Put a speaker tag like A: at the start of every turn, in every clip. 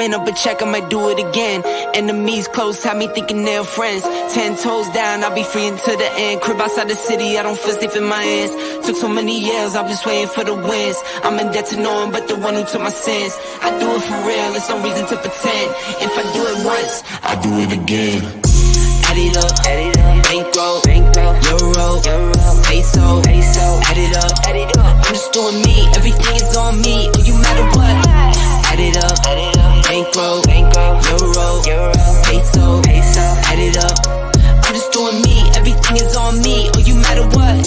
A: ran up a check, I might do it again. Enemies close, have me thinking they're friends. 10 toes down, I'll be free until the end. Crib outside the city, I don't feel safe in my hands. Took so many years, I'm just waiting for the wins. I'm in debt to no one but the one who took my sins. I do it for real, there's no reason to pretend. If I do it once, I do it again. Add it up, bankroll, euro, peso, add it up, I'm just doing me, everything is on me, no matter what. Add it up, bankroll, euro, peso, add it up, I'm just doing me, everything is on me, no matter what.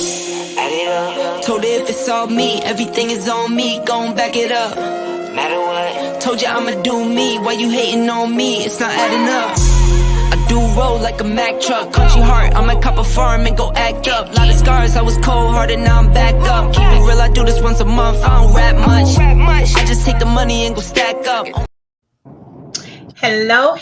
A: Add it up, told her if it's all me, everything is on me, gon' back it up. Matter what, told you I'ma do me, why you hating on me, it's not adding up. I do roll like a Mack truck, country heart, I might cop a farm and go act up. Lot of scars, I was cold-hearted, now I'm backed up. Keep it real, I do this once a month, I don't rap much. I just take the money and go stack up.
B: Hello,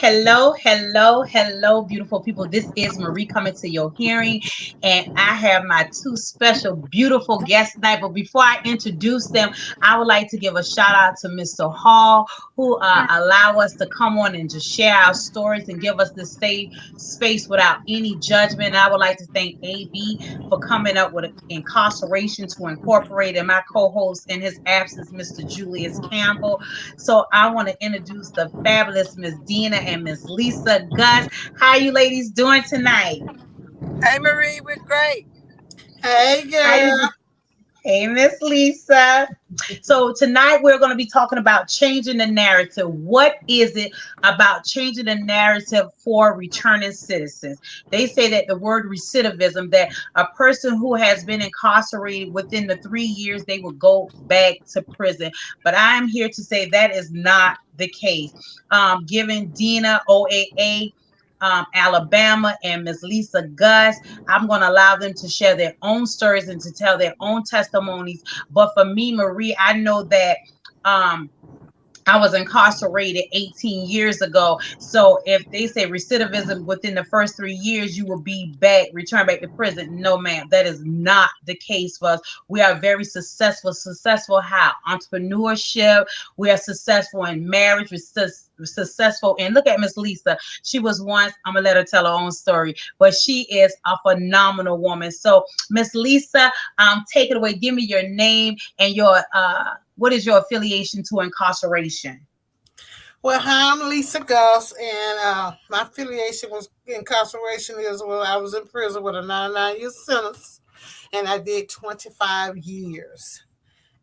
B: beautiful people. This is Marie coming to your hearing, and I have my two special, beautiful guests tonight. But before I introduce them, I would like to give a shout out to Mr. Hall, who allow us to come on and just share our stories and give us this safe space without any judgment. And I would like to thank AB for coming up with Incarceration to Incorporate, and my co-host in his absence, Mr. Julius Campbell. So I want to introduce the fabulous Miss Dina and Miss Lisa Gus. How are you ladies doing tonight?
C: Hey Marie, we're great.
D: Hey girl.
B: Hey Miss Lisa. So tonight we're going to be talking about changing the narrative. What is it about changing the narrative for returning citizens? They say that the word recidivism, that a person who has been incarcerated within the 3 years, they will go back to prison. But I'm here to say that is not the case. Given Dina, OAA, Alabama, and Miss Lisa Gus, I'm going to allow them to share their own stories and to tell their own testimonies. But for me, Marie, I know that I was incarcerated 18 years ago. So if they say recidivism within the first 3 years, you will be returned back to prison. No, ma'am, that is not the case for us. We are very successful. Successful how? Entrepreneurship. We are successful in marriage. We're successful. And look at Miss Lisa. She was once, I'm going to let her tell her own story, but she is a phenomenal woman. So Miss Lisa, take it away. Give me your name and your, what is your affiliation to incarceration?
D: Well, hi, I'm Lisa Gus, and my affiliation was incarceration is well, I was in prison with a 99-year sentence, and I did 25 years.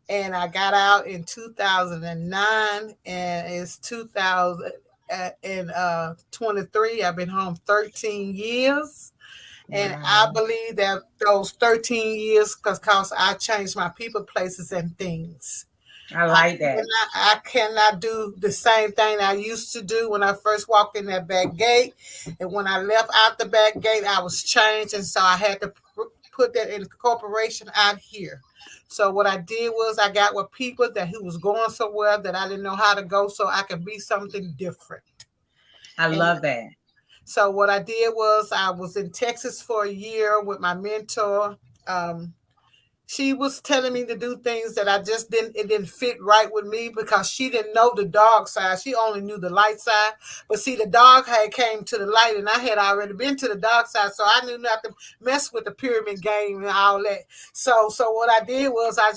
D: And I got out in 2009, and it's 2023. I've been home 13 years. And I believe that those 13 years, because I changed my people, places, and things.
B: I like that.
D: I cannot do the same thing I used to do when I first walked in that back gate. And when I left out the back gate, I was changed. And so I had to put that incorporation out here. So what I did was I got with people who was going so well that I didn't know how to go, so I could be something different.
B: I love that.
D: So what I did was I was in Texas for a year with my mentor. She was telling me to do things that it didn't fit right with me because she didn't know the dark side. She only knew the light side. But see, the dark had came to the light, and I had already been to the dark side, so I knew not to mess with the pyramid game and all that. So what I did was I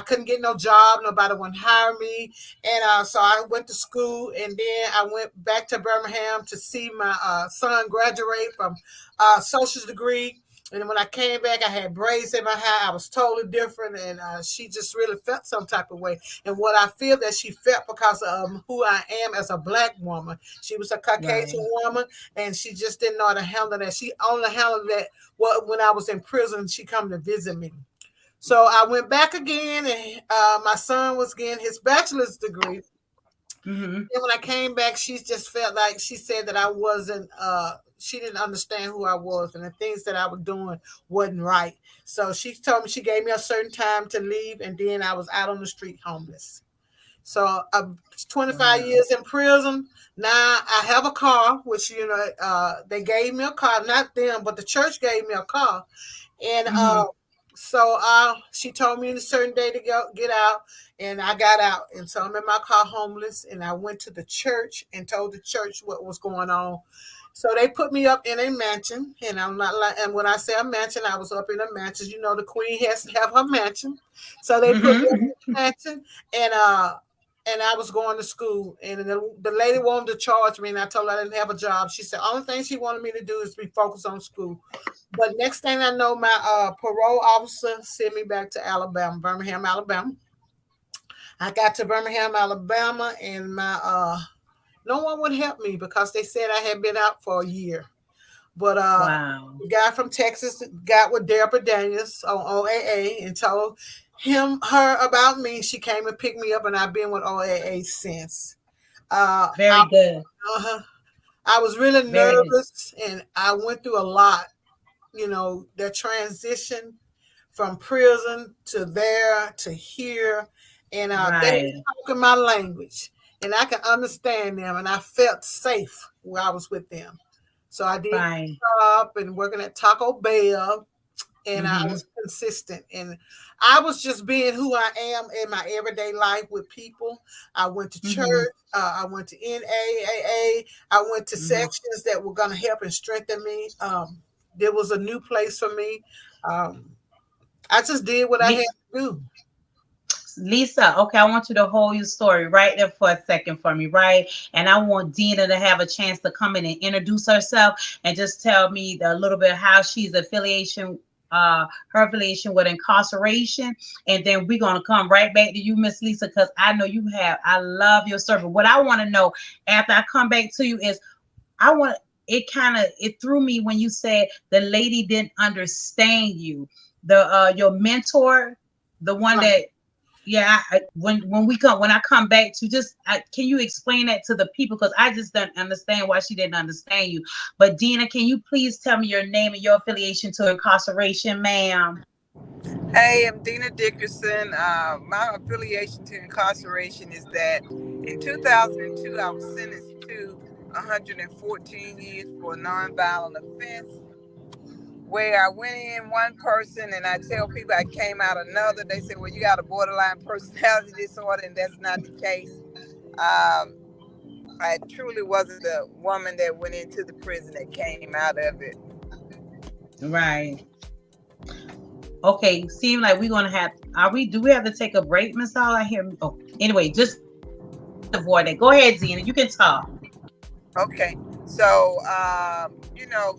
D: couldn't get no job. Nobody would hire me. And so I went to school, and then I went back to Birmingham to see my son graduate from associate's degree. And when I came back, I had braids in my hair. I was totally different, and she just really felt some type of way. And what I feel that she felt because of who I am as a Black woman. She was a Caucasian woman, and she just didn't know how to handle that. She only handled that when I was in prison. She come to visit me. So I went back again, and my son was getting his bachelor's degree. Mm-hmm. And when I came back, she just felt like she said that I wasn't, she didn't understand who I was, and the things that I was doing wasn't right. So she told me, she gave me a certain time to leave, and then I was out on the street homeless. So 25 years in prison. Now I have a car, which, they gave me a car, not them, but the church gave me a car. And So she told me a certain day to get out, and I got out. And so I'm in my car homeless, and I went to the church and told the church what was going on. So they put me up in a mansion, and I'm not like. And when I say a mansion, I was up in a mansion. You know, the queen has to have her mansion, so they put me up in a mansion, and I was going to school. And the lady wanted to charge me, and I told her I didn't have a job. She said only thing she wanted me to do is be focused on school. But next thing I know, my parole officer sent me back to Alabama, Birmingham, Alabama. I got to Birmingham, Alabama, and my no one would help me because they said I had been out for a year. But
B: Wow.
D: the guy from Texas got with Deborah Daniels on OAA and told her about me. She came and picked me up, and I've been with OAA since.
B: Very good.
D: I was really
B: Very good.
D: nervous, and I went through a lot. You know, that transition from prison to there to here, and they
B: Right.
D: were talking my language, and I could understand them, and I felt safe where I was with them. So I did
B: Right.
D: job and working at Taco Bell, and I was consistent, and I was just being who I am in my everyday life with people. I went to church, I went to NAAA, I went to sections that were going to help and strengthen me. There was a new place for me. I just did what I had to do.
B: Lisa, okay, I want you to hold your story right there for a second for me, right? And I want Dina to have a chance to come in and introduce herself and just tell me a little bit how she's affiliation, her affiliation with Incarceration, and then we're gonna come right back to you, Miss Lisa, because I know you have. I love your service. What I want to know after I come back to you is, I want. It threw me when you said the lady didn't understand you. The your mentor, the one that. Yeah, when I come back to can you explain that to the people, because I just don't understand why she didn't understand you. But Dina, can you please tell me your name and your affiliation to Incarceration, ma'am?
C: Hey, I'm Dina Dickerson. My affiliation to Incarceration is that in 2002 I was sentenced to 114 years for a nonviolent offense, where I went in one person and I tell people I came out another. They say, well, you got a borderline personality disorder, and that's not the case. I truly wasn't the woman that went into the prison that came out of it.
B: Right. Okay, seem like we're gonna have. Do we have to take a break, Miss Hall? I hear. Oh, anyway, just avoid it. Go ahead, Dina. You can talk.
C: Okay. So,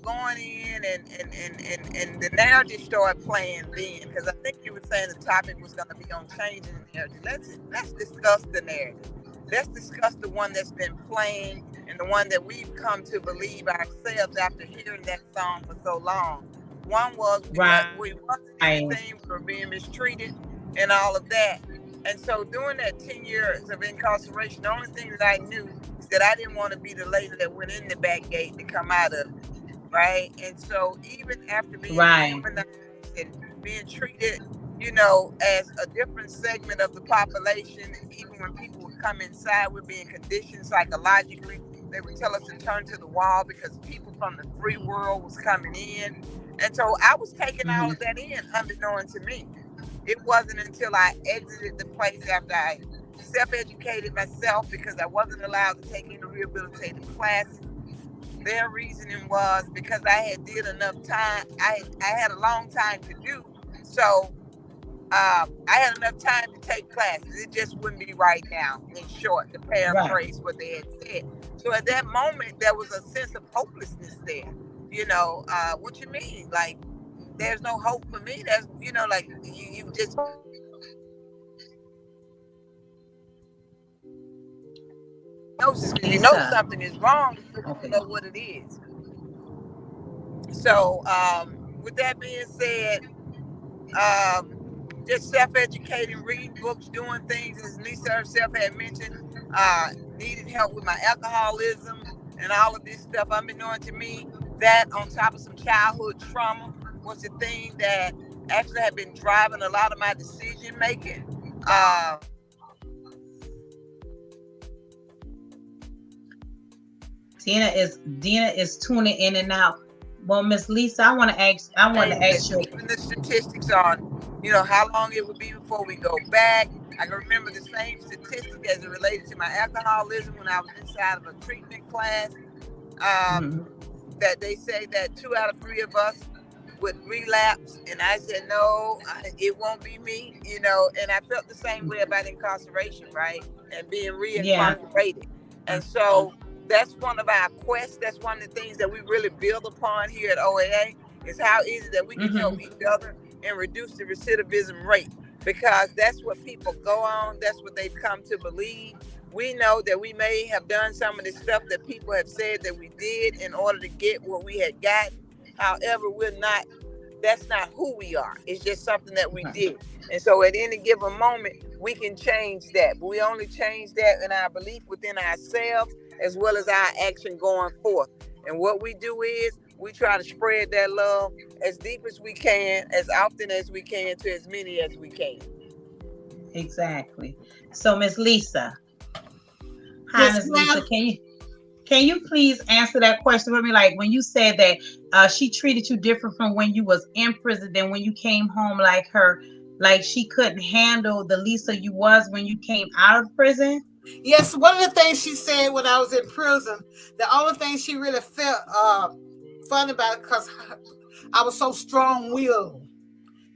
C: going in and the narrative started playing then, because I think you were saying the topic was going to be on changing the narrative. Let's discuss the narrative. Let's discuss the one that's been playing and the one that we've come to believe ourselves after hearing that song for so long. One was we wasn't anything, we were being mistreated and all of that. And so during that 10 years of incarceration, the only thing that I knew is that I didn't want to be the lady that went in the back gate to come out of it, right? And so even after being demonized and being treated, as a different segment of the population, even when people would come inside, we're being conditioned psychologically. They would tell us to turn to the wall because people from the free world was coming in. And so I was taking all of that in, unbeknown to me. It wasn't until I exited the place after I self-educated myself, because I wasn't allowed to take any rehabilitative classes. Their reasoning was because I had did enough time. I had a long time to do. So I had enough time to take classes. It just wouldn't be right now, in short, to paraphrase what they had said. So at that moment, there was a sense of hopelessness there. What you mean? Like, there's no hope for me. That's, like you just know something is wrong, but you don't know what it is. So with that being said, just self-educating, reading books, doing things, as Lisa herself had mentioned, needed help with my alcoholism and all of this stuff. Unbeknown to me, that on top of some childhood trauma was the thing that actually had been driving a lot of my decision making.
B: Dina is tuning in and out. Well, Miss Lisa, I want to ask you.
C: Even the statistics on You know, how long it would be before we go back. I can remember the same statistic as it related to my alcoholism when I was inside of a treatment class.
B: Mhm.
C: That they say that 2 out of 3 of us would relapse, and I said no, it won't be me, you know. And I felt the same way about incarceration, right, and being
B: Yeah.
C: reincarcerated. And so that's one of our quests. That's one of the things that we really build upon here at OAA, is how easy that we can help each other and reduce the recidivism rate, because that's what people go on. That's what they've come to believe. We know that we may have done some of the stuff that people have said that we did in order to get what we had gotten. However, that's not who we are. It's just something that we did. And so at any given moment, we can change that. But we only change that in our belief within ourselves, as well as our action going forth. And what we do is we try to spread that love as deep as we can, as often as we can, to as many as we can.
B: Exactly. So, Miss Lisa. Hi,
D: Yes,
B: Miss
D: ma'am.
B: Lisa. Can you please answer that question for me? Like when you said that she treated you different from when you was in prison than when you came home, like she couldn't handle the Lisa you was when you came out of prison?
D: Yes, one of the things she said when I was in prison, the only thing she really felt fun about it, because I was so strong-willed.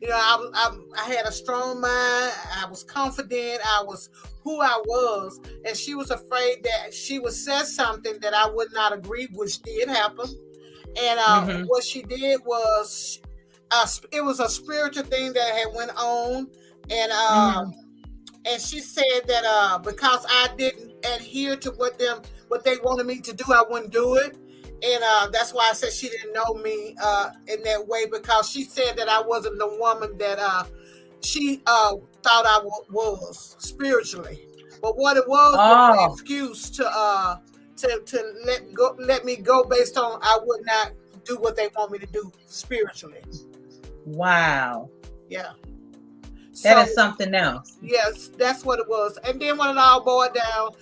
D: You know, I had a strong mind. I was confident. I was who I was, and she was afraid that she would say something that I would not agree, which did happen. And what she did was, it was a spiritual thing that had went on, and she said that because I didn't adhere to what they wanted me to do, I wouldn't do it. And that's why I said she didn't know me in that way, because she said that I wasn't the woman that she thought I was spiritually. But what it was an excuse to let me go based on I would not do what they want me to do spiritually.
B: Wow.
D: Yeah.
B: That is something else.
D: Yes, that's what it was. And then when it all boiled down,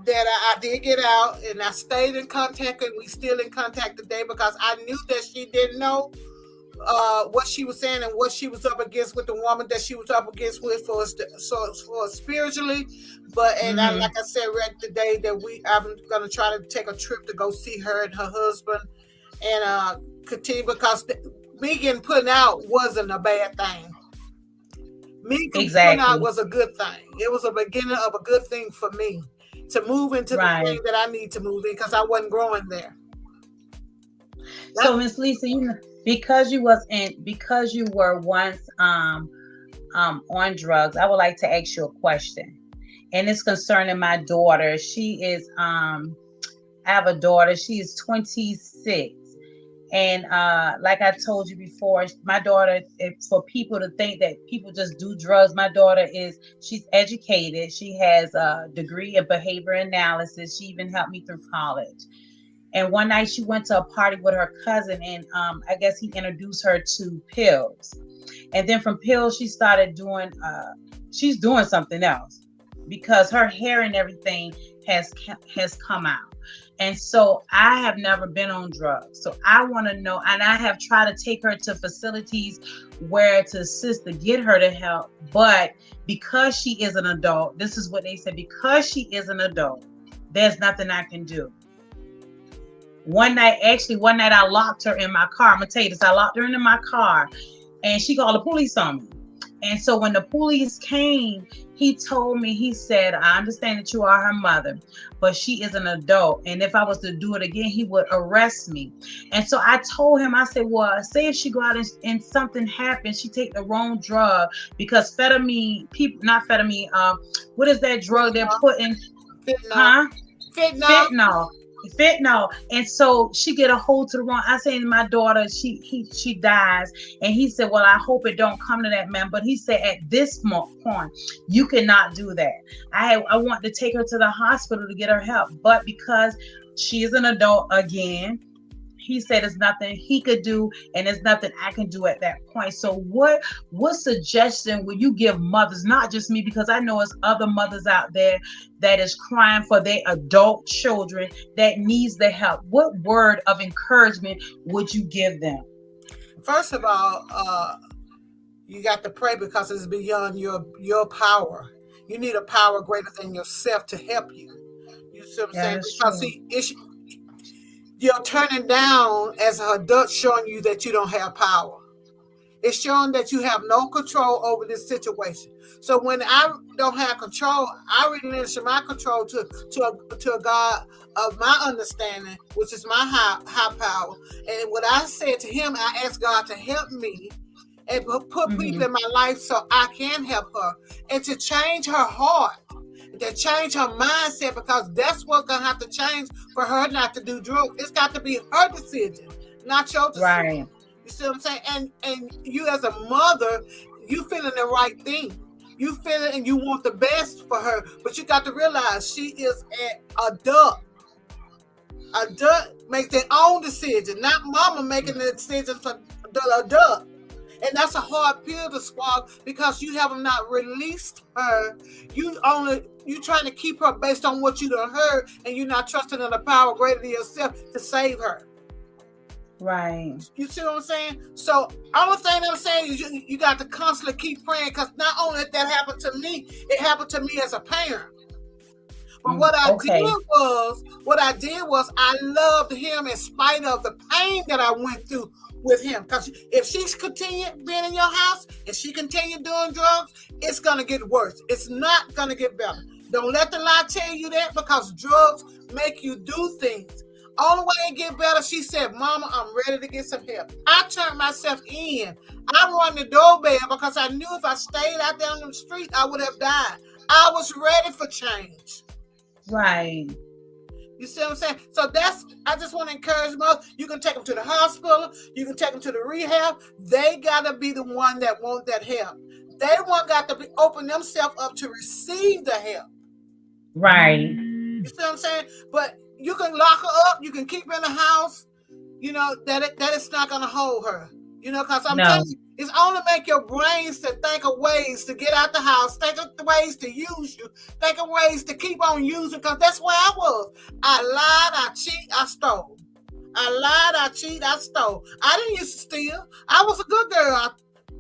D: that I did get out, and I stayed in contact, and we still in contact today, because I knew that she didn't know what she was saying and what she was up against with the woman that she was up against with for spiritually. But like I said right today, that I'm gonna try to take a trip to go see her and her husband and continue, because me getting put out wasn't a bad thing. Me getting put out was a good thing. It was a beginning of a good thing for me to move into the thing that I need to move in, because I wasn't growing there.
B: So, Miss Lisa, because you were once on drugs, I would like to ask you a question, and it's concerning my daughter. She is I have a daughter. She is 26. And like I told you before, my daughter, for people to think that people just do drugs, my daughter she's educated. She has a degree in behavior analysis. She even helped me through college. And one night she went to a party with her cousin, and I guess he introduced her to pills. And then from pills, she started she's doing something else, because her hair and everything has come out. And so I have never been on drugs. So I want to know, and I have tried to take her to facilities where to assist to get her to help. But because she is an adult, this is what they said, because she is an adult, there's nothing I can do. One night I locked her in my car. I'm going to tell you this. I locked her in my car, and she called the police on me. And so when the police came, he told me, he said, I understand that you are her mother, but she is an adult. And if I was to do it again, he would arrest me. And so I told him, I said, well, say if she go out and something happens, she take the wrong drug, because fentanyl, what is that drug they're putting? Fentanyl. And so she get a hold to the wrong. I say to my daughter, she dies. And he said, well, I hope it don't come to that, man. But he said, at this point, you cannot do that. I want to take her to the hospital to get her help. But because she is an adult again, he said there's nothing he could do, and there's nothing I can do at that point. So what suggestion would you give mothers, not just me, because I know it's other mothers out there that is crying for their adult children that needs the help? What word of encouragement would you give them?
D: First of all, You got to pray because it's beyond your power. You need a power greater than yourself to help you. You see what I'm
B: That
D: saying?
B: is
D: Because
B: true.
D: see, you're turning down as an adult, showing you that you don't have power. It's showing that you have no control over this situation. So when I don't have control, I relinquish my control to a God of my understanding, which is my high power. And what I said to him, I asked God to help me and put people in my life so I can help her and to change her heart, to change her mindset, because that's what's gonna have to change for her not to do drugs. It's got to be her decision, not your decision.
B: Right.
D: You see what I'm saying? And you as a mother, you feeling the right thing. You feel it and you want the best for her, but you got to realize she is an adult. Adult makes their own decision, not mama making the decision for the adult. And that's a hard pill to swallow because you have not released her. You trying to keep her based on what you done heard, and you're not trusting in the power greater than yourself to save her.
B: Right.
D: You see what I'm saying? So, only thing I'm saying is you got to constantly keep praying, because not only did that happen to me, it happened to me as a parent. But what I did was I loved him in spite of the pain that I went through with him. Because if she's continued being in your house and she continued doing drugs, it's going to get worse. It's not going to get better. Don't let the lie tell you that, because drugs make you do things. Only way it get better, she said, Mama, I'm ready to get some help. I turned myself in. I run the doorbell because I knew if I stayed out there on the street, I would have died. I was ready for change.
B: Right.
D: You see what I'm saying? So I just want to encourage them. You can take them to the hospital. You can take them to the rehab. They got to be the one that want that help. They got to open themselves up to receive the help.
B: Right.
D: You see what I'm saying? But you can lock her up. You can keep her in the house. You know, that it's not going to hold her. You know, because I'm telling you, it's only make your brains to think of ways to get out the house, think of ways to use you, think of ways to keep on using, because that's where I was. I lied, I cheat, I stole. I lied, I cheat, I stole. I didn't used to steal. I was a good girl.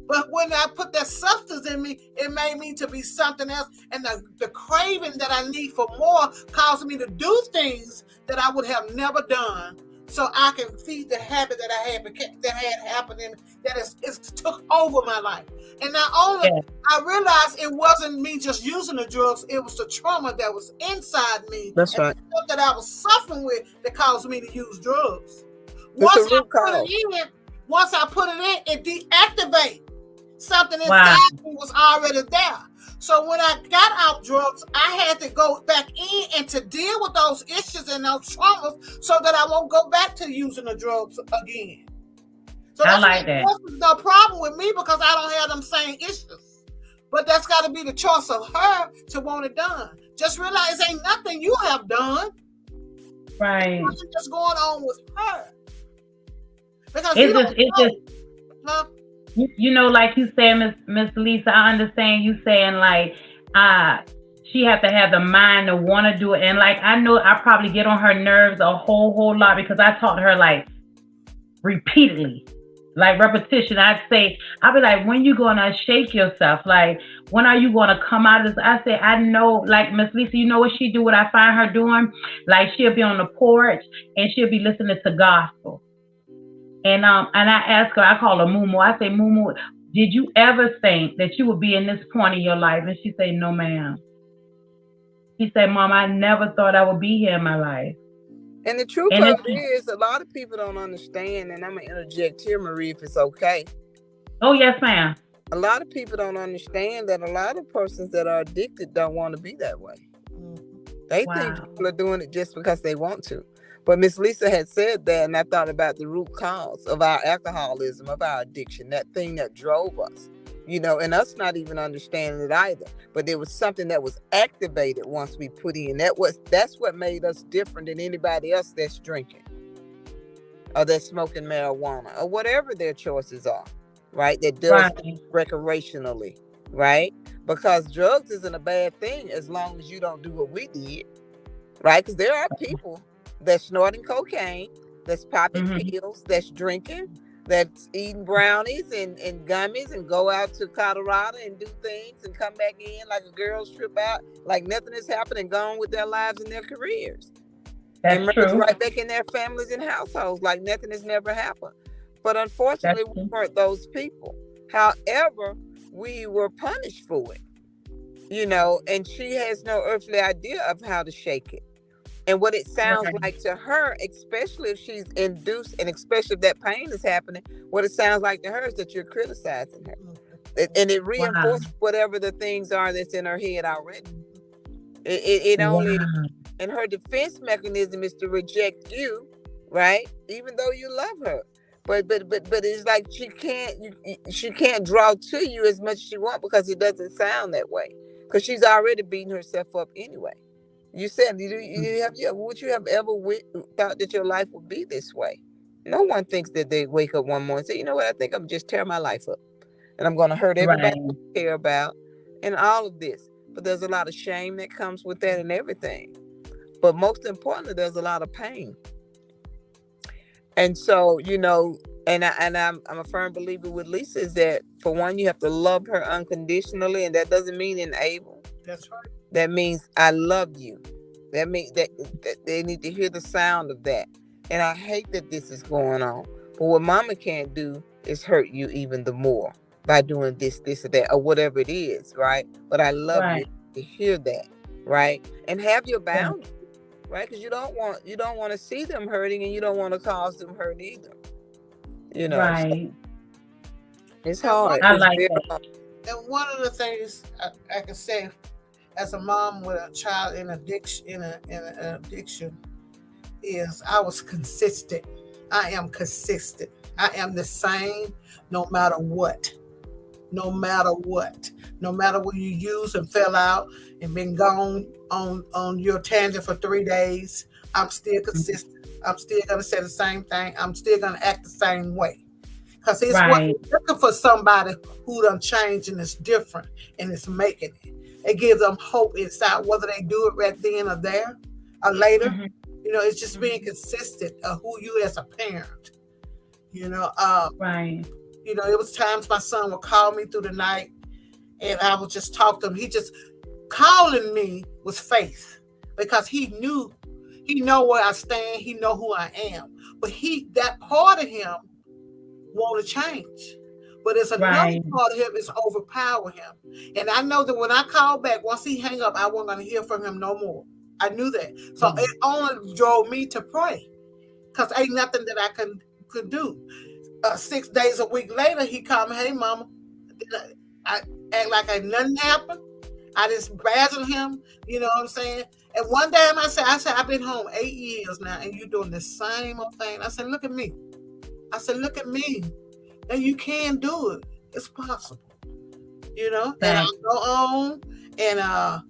D: But when I put that substance in me, it made me to be something else. And the craving that I need for more caused me to do things that I would have never done. So I can feed the habit that I had happened in, that it's took over my life. And not only I realized it wasn't me just using the drugs, it was the trauma that was inside me.
C: That's right.
D: The stuff that I was suffering with that caused me to use drugs.
C: Once I
D: put it in, it deactivates something inside me was already there. So when I got out drugs, I had to go back in and to deal with those issues and those traumas so that I won't go back to using the drugs again. So
B: I like that.
D: That's no problem with me because I don't have them same issues. But that's got to be the choice of her to want it done. Just realize ain't nothing you have done.
B: Right.
D: It's just going on with her. Because
B: you know, like you said, Miss Lisa, I understand you saying like, she have to have the mind to want to do it. And like, I know I probably get on her nerves a whole lot because I taught her like repeatedly, like repetition. I'd be like, when you going to shake yourself? Like, when are you going to come out of this? I say, I know, like Miss Lisa, you know what she do, what I find her doing? Like, she'll be on the porch and she'll be listening to gospel. And I ask her, I call her Mumu. I say, Mumu, did you ever think that you would be in this point in your life? And she say, no, ma'am. She said, Mom, I never thought I would be here in my life.
C: And the truth of it is, a lot of people don't understand, and I'm going to interject here, Marie, if it's okay.
B: Oh, yes, ma'am.
C: A lot of people don't understand that a lot of persons that are addicted don't want to be that way. They think people are doing it just because they want to. But Miss Lisa had said that, and I thought about the root cause of our alcoholism, of our addiction, that thing that drove us, you know, and us not even understanding it either. But there was something that was activated once we put in. That's what made us different than anybody else that's drinking or that's smoking marijuana or whatever their choices are, right? That does recreationally, right? Because drugs isn't a bad thing as long as you don't do what we did, right? Because there are people that's snorting cocaine, that's popping pills, that's drinking, that's eating brownies and gummies and go out to Colorado and do things and come back in like a girl's trip out, like nothing has happened, and gone with their lives and their careers. And
B: That's
C: merge
B: true.
C: right back in their families and households like nothing has never happened. But unfortunately,
B: That's
C: we
B: true.
C: weren't those people. However, we were punished for it, you know, and she has no earthly idea of how to shake it. And what it sounds
B: Right.
C: like to her, especially if she's induced, and especially if that pain is happening, what it sounds like to her is that you're criticizing her. And it
B: Wow.
C: reinforces whatever the things are that's in her head already. It only,
B: Wow.
C: and her defense mechanism is to reject you, right? Even though you love her. But it's like she can't draw to you as much as she wants because it doesn't sound that way. Because she's already beating herself up anyway. You said, would you have ever thought that your life would be this way? No one thinks that they wake up one morning and say, you know what, I think I'm just tear my life up. And I'm going to hurt everybody
B: Right.
C: I care about and all of this. But there's a lot of shame that comes with that and everything. But most importantly, there's a lot of pain. And so, you know, and I'm a firm believer with Lisa is that, for one, you have to love her unconditionally, and that doesn't mean enable.
D: That's right.
C: That means I love you. That means that they need to hear the sound of that. And I hate that this is going on. But what mama can't do is hurt you even the more by doing this, or that, or whatever it is, right? But I love you to hear that, right? And have your boundaries, right? Because you don't want to see them hurting, and you don't want to cause them hurt either. You know,
B: Right.
C: so it's hard.
B: I
C: It's
B: like
C: very
B: that.
C: hard.
D: And one of the things I can say, as a mom with a child in addiction, is I was consistent. I am consistent. I am the same no matter what. No matter what. No matter what you use and fell out and been gone on your tangent for 3 days, I'm still consistent. I'm still going to say the same thing. I'm still going to act the same way. Because it's what you're looking for, somebody who done changed and is different and is making it. It gives them hope inside, whether they do it right then or there or later.
B: Mhm.
D: You know, it's just being consistent of who you as a parent. You know,
B: Right.
D: you know, it was times my son would call me through the night and I would just talk to him. He just calling me was faith, because he know where I stand. He know who I am. But that part of him want to change. But there's another part of him is overpower him. And I know that when I call back, once he hang up, I wasn't going to hear from him no more. I knew that. So it only drove me to pray, because ain't nothing that I could do. 6 days a week later, he called me, hey, mama, I act like nothing happened. I just badgered him, you know what I'm saying? And one day I said, I've been home 8 years now, and you doing the same old thing. I said, look at me. And you can do it. It's possible. You know? And I go on, and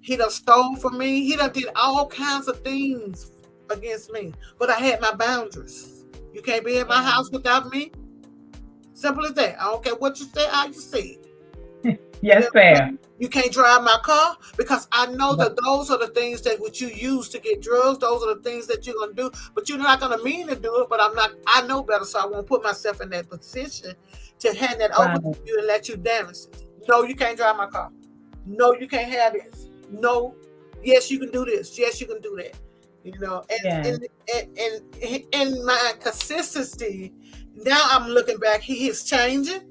D: he done stole from me. He done did all kinds of things against me. But I had my boundaries. You can't be in my house without me. Simple as that. I don't care what you say, how you say it.
B: Yes, fair.
D: You can't drive my car, because I know that those are the things that what you use to get drugs. Those are the things that you're going to do, but you're not going to mean to do it. But I know better, so I won't put myself in that position to hand that over to you and let you damage it. No, you can't drive my car. No, you can't have this. No, yes, you can do this. Yes, you can do that. You know, and my consistency, now I'm looking back, he is changing.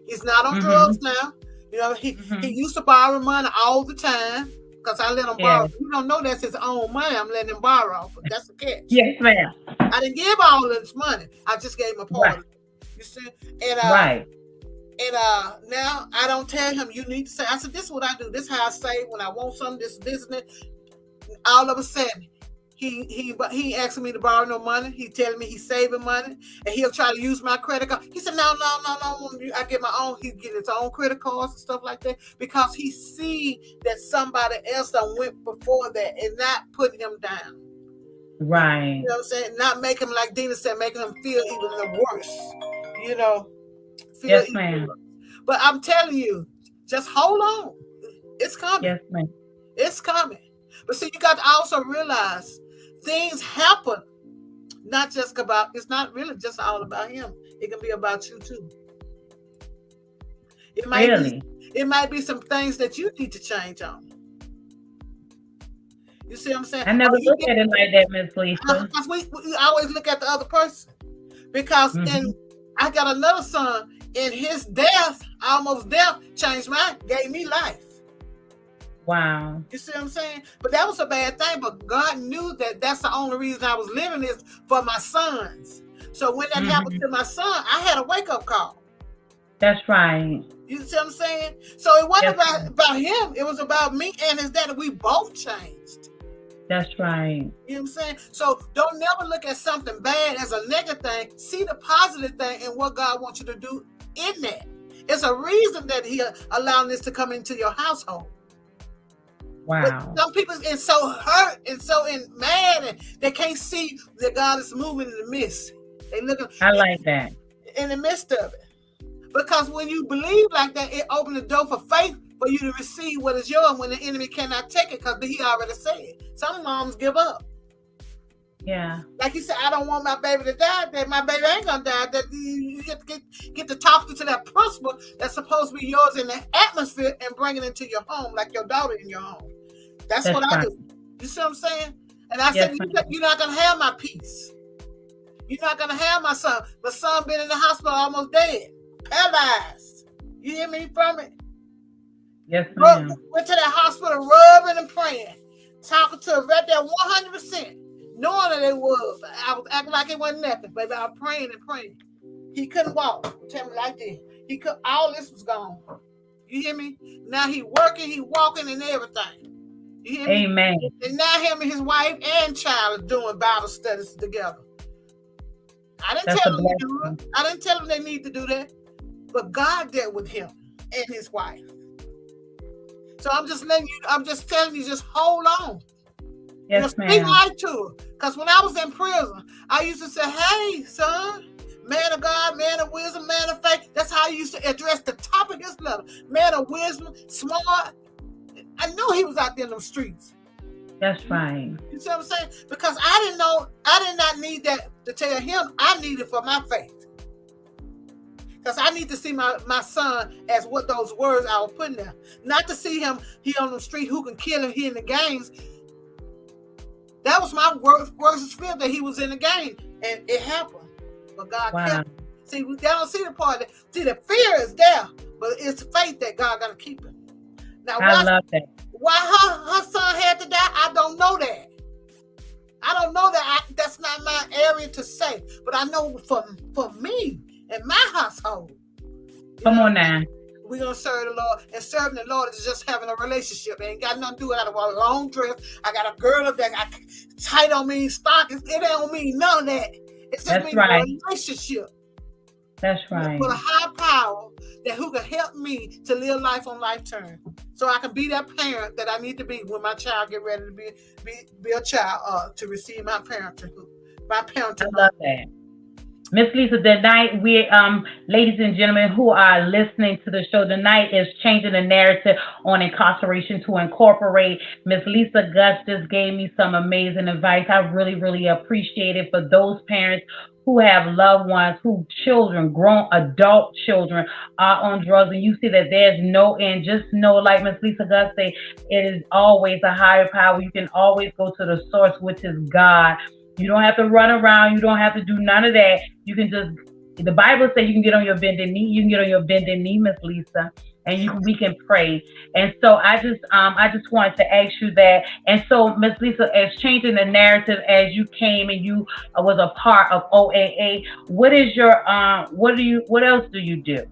D: He's not on drugs now. You know, he used to borrow money all the time, because I let him borrow. You don't know that's his own money. I'm letting him borrow, but that's the catch.
B: Yes, ma'am.
D: I didn't give all of this money. I just gave him a part of it. You see? And now I don't tell him you need to say. I said, this is what I do. This is how I say when I want something, this and that. All of a sudden, he asking me to borrow no money. He telling me he's saving money, and he'll try to use my credit card. He said, no. I get my own. He get his own credit cards and stuff like that, because he see that somebody else done went before that, and not putting him down.
B: Right.
D: You know what I'm saying? Not making him, like Dina said, making him feel even worse. You know?
B: Yes, ma'am.
D: Worse. But I'm telling you, just hold on. It's coming.
B: Yes, ma'am.
D: It's coming. But see, you got to also realize things happen not just about, it's not really just all about him. It can be about you too. It might be some things that you need to change on. You see what I'm saying?
B: I never look at it like that, Miss Lisa.
D: Because we always look at the other person. Because I got another son, and his death, almost death, gave me life.
B: Wow.
D: You see what I'm saying? But that was a bad thing. But God knew that that's the only reason I was living is for my sons. So when that happened to my son, I had a wake-up call.
B: That's right.
D: You see what I'm saying? So it wasn't about him. It was about me and his dad. We both changed.
B: That's right.
D: You know what I'm saying? So don't never look at something bad as a negative thing. See the positive thing and what God wants you to do in that. It's a reason that he allowed this to come into your household.
B: Wow.
D: But some people are so hurt and so mad and they can't see that God is moving in the midst. They look.
B: I like that.
D: In the midst of it. Because when you believe like that, it opens the door for faith for you to receive what is yours when the enemy cannot take it because he already said it. Some moms give up.
B: Yeah.
D: Like you said, I don't want my baby to die. That my baby ain't gonna die. That you get to talk to that principle that's supposed to be yours in the atmosphere and bring it into your home, like your daughter in your home. That's what I do. You see what I'm saying? And I said, you're not gonna have my peace. You're not gonna have my son. My son been in the hospital almost dead. Paralyzed. You hear me from it?
B: Yes, ma'am.
D: Went to that hospital rubbing and praying. Talking to her right there 100%. Knowing that it was. I was acting like it wasn't nothing. Baby, I was praying and praying. He couldn't walk. Tell me like this. All this was gone. You hear me? Now he working, he walking and everything. You hear me?
B: Amen.
D: And now him and his wife and child are doing Bible studies together. I didn't tell them to do it. I didn't tell them they need to do that. But God dealt with him and his wife. So I'm just telling you, just hold on.
B: Yes, ma'am.
D: Speak life to her. Because when I was in prison, I used to say, hey, son, man of God, man of wisdom, man of faith. That's how I used to address the top of his level. Man of wisdom, smart. I knew he was out there in them streets.
B: That's right.
D: You see what I'm saying? Because I did not need that to tell him. I need it for my faith. Because I need to see my son as what those words I was putting there. Not to see him, he on the street, who can kill him, he in the gangs. That was my worst fear, that he was in the game. And it happened. But God kept him. See, they don't see the part. See, the fear is there. But it's faith that God going to keep him. Now,
B: I love that.
D: Why her son had to die, I don't know that. I don't know that. That's not my area to say. But I know for me and my household.
B: Come on now.
D: We're going to serve the Lord. And serving the Lord is just having a relationship. It ain't got nothing to do with it. I got a long dress. I got a girdle that got tight on me, stockings. It don't mean none of that. It's just mean a relationship.
B: That's right.
D: With a high power who can help me to live life on life term. So I can be that parent that I need to be when my child get ready to be a child to receive my parenting. I
B: love that. Miss Lisa, tonight we, ladies and gentlemen who are listening to the show tonight, is changing the narrative on incarceration to incorporate. Miss Lisa Gus just gave me some amazing advice. I really, really appreciate it for those parents who have loved ones, who children, grown adult children are on drugs, and you see that there's no end. Just know, like Miss Lisa Gus say, it is always a higher power. You can always go to the source, which is God. You don't have to run around. You don't have to do none of that. You can just, the Bible says you can get on your bended knee. You can get on your bended knee, Miss Lisa, and we can pray. And so I just wanted to ask you that. And so, Miss Lisa, as changing the narrative, as you came and you was a part of OAA, what is your what else do you do?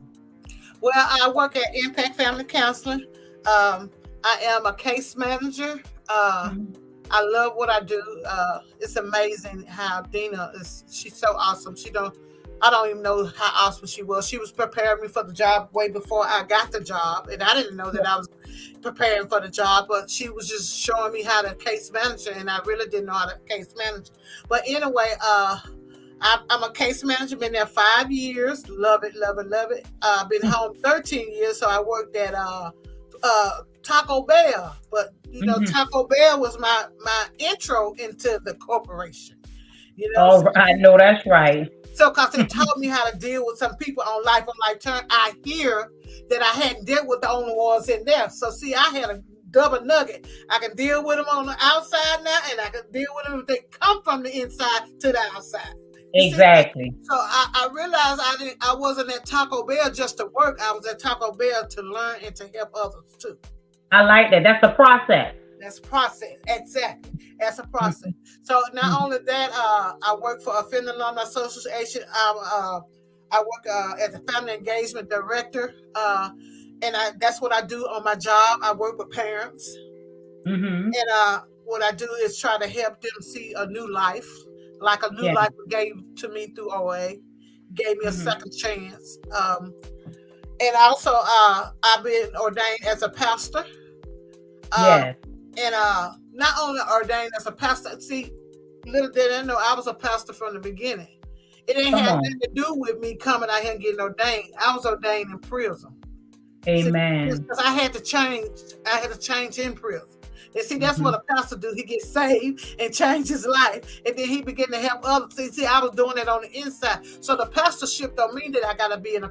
D: Well, I work at Impact Family Counseling. I am a case manager. I love what I do. It's amazing how Dina is. She's so awesome. I don't even know how awesome she was. She was preparing me for the job way before I got the job. And I didn't know that I was preparing for the job, but she was just showing me how to case manage, and I really didn't know how to case manage. But anyway, I'm a case manager, been there 5 years. Love it, love it, love it. I've been home 13 years, so I worked at Taco Bell. But, Taco Bell was my intro into the corporation. You know,
B: Oh, I know that's right.
D: so because it taught me how to deal with some people on life term. I hear that I hadn't dealt with the only ones in there. So see, I had a double nugget. I can deal with them on the outside now, and I can deal with them if they come from the inside to the outside.
B: Exactly.
D: So I realized I wasn't at Taco Bell just to work. I was at Taco Bell to learn and to help others too.
B: I like that. That's a process.
D: That's process. Exactly. That's a process. So not only that, I work for Offender Alumni Association. I work as a family engagement director. And that's what I do on my job. I work with parents.
B: Mm-hmm.
D: And what I do is try to help them see a new life. Like a new life gave to me through OAA, gave me a second chance. And also, I've been ordained as a pastor. And not only ordained as a pastor, see, little did I know I was a pastor from the beginning. It ain't had nothing to do with me coming out here and getting ordained. I was ordained in prison.
B: Amen.
D: Because I had to change. I had to change in prison. And see, that's what a pastor do. He gets saved and change his life. And then he begin to help others. See, I was doing it on the inside. So the pastorship don't mean that I got to be in a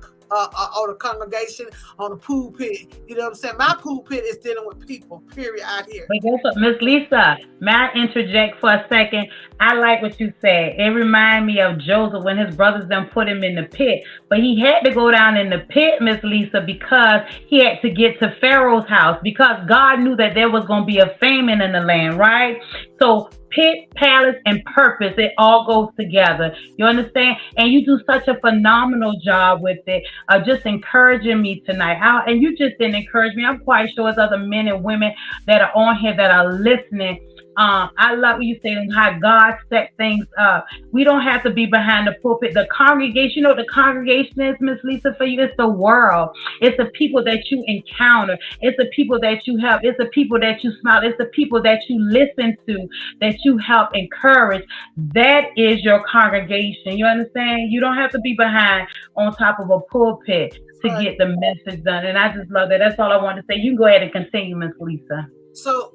D: congregation, on a pulpit. You know what I'm saying? My pulpit is dealing with people, period, out here.
B: But guess what, Miss Lisa, may I interject for a second? I like what you said. It reminded me of Joseph when his brothers then put him in the pit. But he had to go down in the pit, Miss Lisa, because he had to get to Pharaoh's house, because God knew that there was going to be a famine in the land, right? So pit, palace, and purpose, it all goes together. You understand? And you do such a phenomenal job with it, just encouraging me tonight. And you just didn't encourage me. I'm quite sure there's other men and women that are on here that are listening. I love what you say and how God set things up. We don't have to be behind the pulpit. The congregation, you know what the congregation is, Miss Lisa, for you? It's the world. It's the people that you encounter. It's the people that you help. It's the people that you smile. It's the people that you listen to, that you help encourage. That is your congregation. You understand? You don't have to be behind on top of a pulpit to get the message done. And I just love that. That's all I want to say. You can go ahead and continue, Miss Lisa.
D: So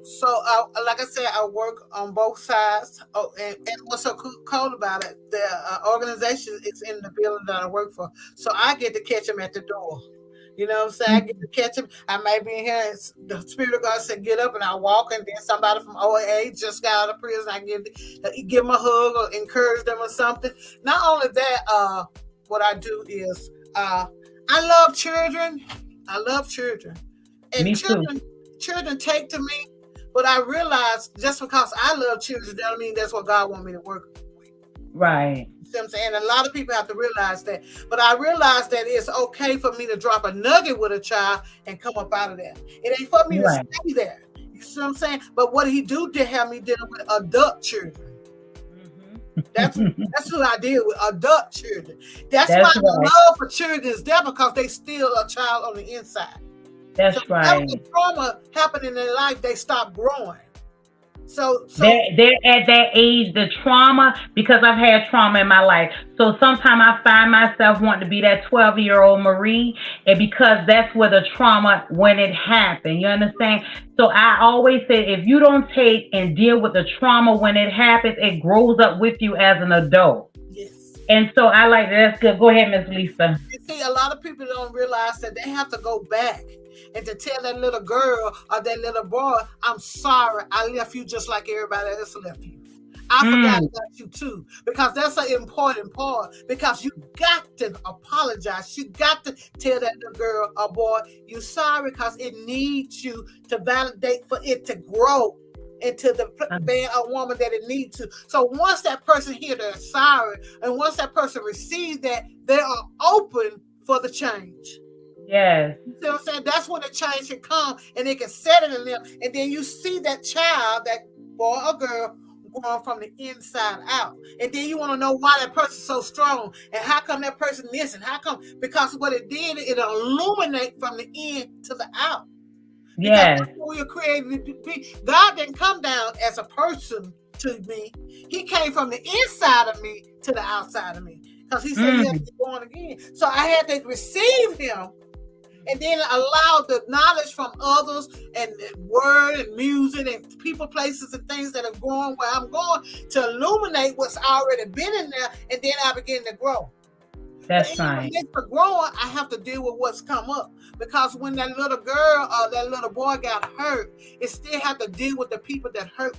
D: like I said, I work on both sides. And what's so cool about it, the organization is in the building that I work for. So I get to catch them at the door. You know what I'm saying? I get to catch them. I may be in here, and the Spirit of God said, get up, and I walk, and then somebody from OAA just got out of prison. I give them a hug or encourage them or something. Not only that, what I do is I love children. I love children. And
B: me too.
D: Children take to me, but I realize just because I love children, that don't mean that's what God wants me to work with.
B: Right.
D: You see what I'm saying? A lot of people have to realize that. But I realize that it's okay for me to drop a nugget with a child and come up out of there. It ain't for me to stay there. You see what I'm saying? But what he do to have me dealing with adult children. That's who I deal with, adult children. That's why the love for children is there, because they still a child on the inside.
B: That's right.
D: When trauma happened in their life, they stop growing. So
B: they're at that age, the trauma, because I've had trauma in my life. So sometimes I find myself wanting to be that 12-year-old Marie, and because that's where the trauma, when it happened, you understand? So I always say, if you don't take and deal with the trauma when it happens, it grows up with you as an adult.
D: Yes.
B: And so I like that. That's good. Go ahead, Miss Lisa.
D: You see, a lot of people don't realize that they have to go back and to tell that little girl or that little boy, I'm sorry, I left you just like everybody else left you. I forgot about you too, because that's an important part, because you got to apologize. You got to tell that little girl or boy, you're sorry, because it needs you to validate for it to grow into the man or woman that it needs to. So once that person hears they're sorry, and once that person receives that, they are open for the change.
B: Yes.
D: You see what I'm saying? That's when the change can come, and they can set it in them. And then you see that child, that boy or girl, growing from the inside out. And then you want to know why that person's so strong, and how come that person this, and how come? Because what it did, it illuminate from the in to the out.
B: Yeah.
D: That's what we were created to be. God didn't come down as a person to me. He came from the inside of me to the outside of me. Because he said he had to be born again. So I had to receive him and then allow the knowledge from others and word and music and people, places, and things that are going where I'm going to illuminate what's already been in there, and then I begin to grow.
B: That's right.
D: For growing, I have to deal with what's come up, because when that little girl or that little boy got hurt, it still have to deal with the people that hurt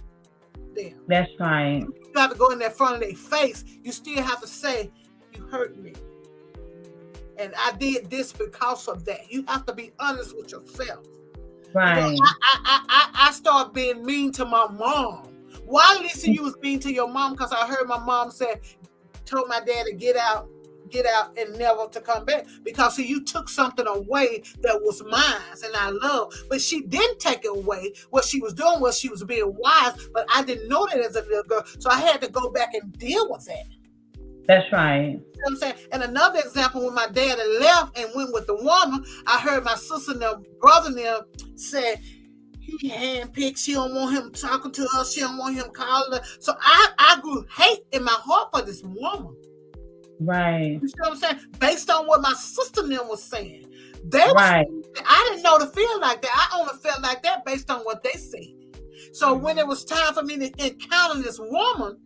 D: them.
B: That's right.
D: You have to go in there front of their face. You still have to say, "You hurt me, and I did this because of that." You have to be honest with yourself.
B: Right.
D: I started being mean to my mom. Why, Lisa, you was mean to your mom? Because I heard my mom told my dad to get out and never to come back, because you took something away that was mine and I love. But she didn't take it away. What she was doing was she was being wise, but I didn't know that as a little girl. So I had to go back and deal with that.
B: That's right.
D: You know what I'm saying? And another example, when my dad had left and went with the woman, I heard my sister and their brother and them say, he handpicked, she don't want him talking to us, she don't want him calling her. So I grew hate in my heart for this woman.
B: Right.
D: You see what I'm saying? Based on what my sister and them was saying.
B: Right.
D: I didn't know to feel like that. I only felt like that based on what they said. So when it was time for me to encounter this woman,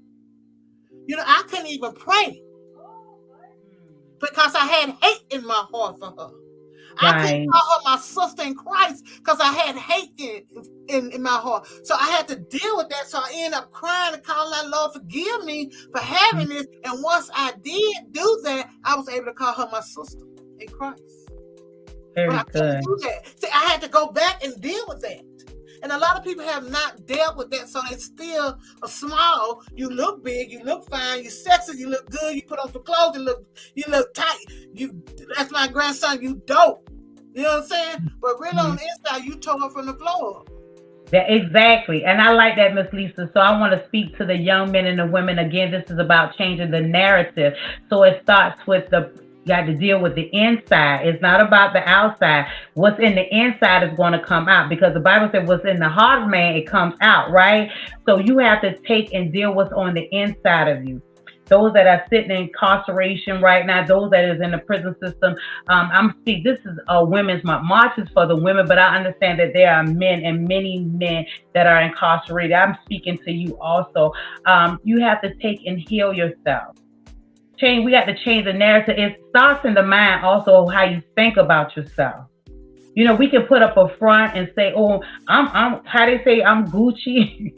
D: I couldn't even pray, because I had hate in my heart for her. I couldn't call her my sister in Christ because I had hate in my heart. So I had to deal with that. So I ended up crying and calling out, "Lord, forgive me for having this." And once I did do that, I was able to call her my sister in Christ.
B: Very
D: but I couldn't do that. See, I had to go back and deal with that. And a lot of people have not dealt with that, so it's still a small. You look big, you look fine, you sexy, you look good, you put on some clothes, you look tight. That's my grandson, you dope. You know what I'm saying? But really on the inside, you tore her from the floor.
B: Exactly. And I like that, Miss Lisa. So I want to speak to the young men and the women. Again, this is about changing the narrative. So it starts with you got to deal with the inside. It's not about the outside. What's in the inside is going to come out, because the Bible said what's in the heart of man, it comes out, right? So you have to take and deal with what's on the inside of you. Those that are sitting in incarceration right now, those that is in the prison system. This is a women's month. March is for the women, but I understand that there are men and many men that are incarcerated. I'm speaking to you also. You have to take and heal yourself. We got to change the narrative. It starts in the mind also, how you think about yourself. We can put up a front and say, "Oh, I'm how they say, I'm Gucci."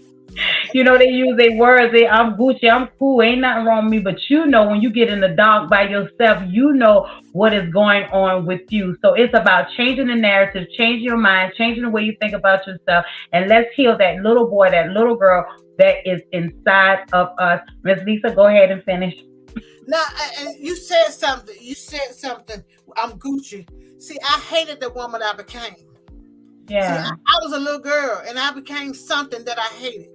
B: They use their words. I'm Gucci, I'm cool, ain't nothing wrong with me. But when you get in the dark by yourself, what is going on with you. So it's about changing the narrative, changing your mind, changing the way you think about yourself. And let's heal that little boy, that little girl that is inside of us. Ms. Lisa, go ahead and finish.
D: Now, you said something. I'm Gucci. See, I hated the woman I became.
B: Yeah.
D: See, I was a little girl, and I became something that I hated.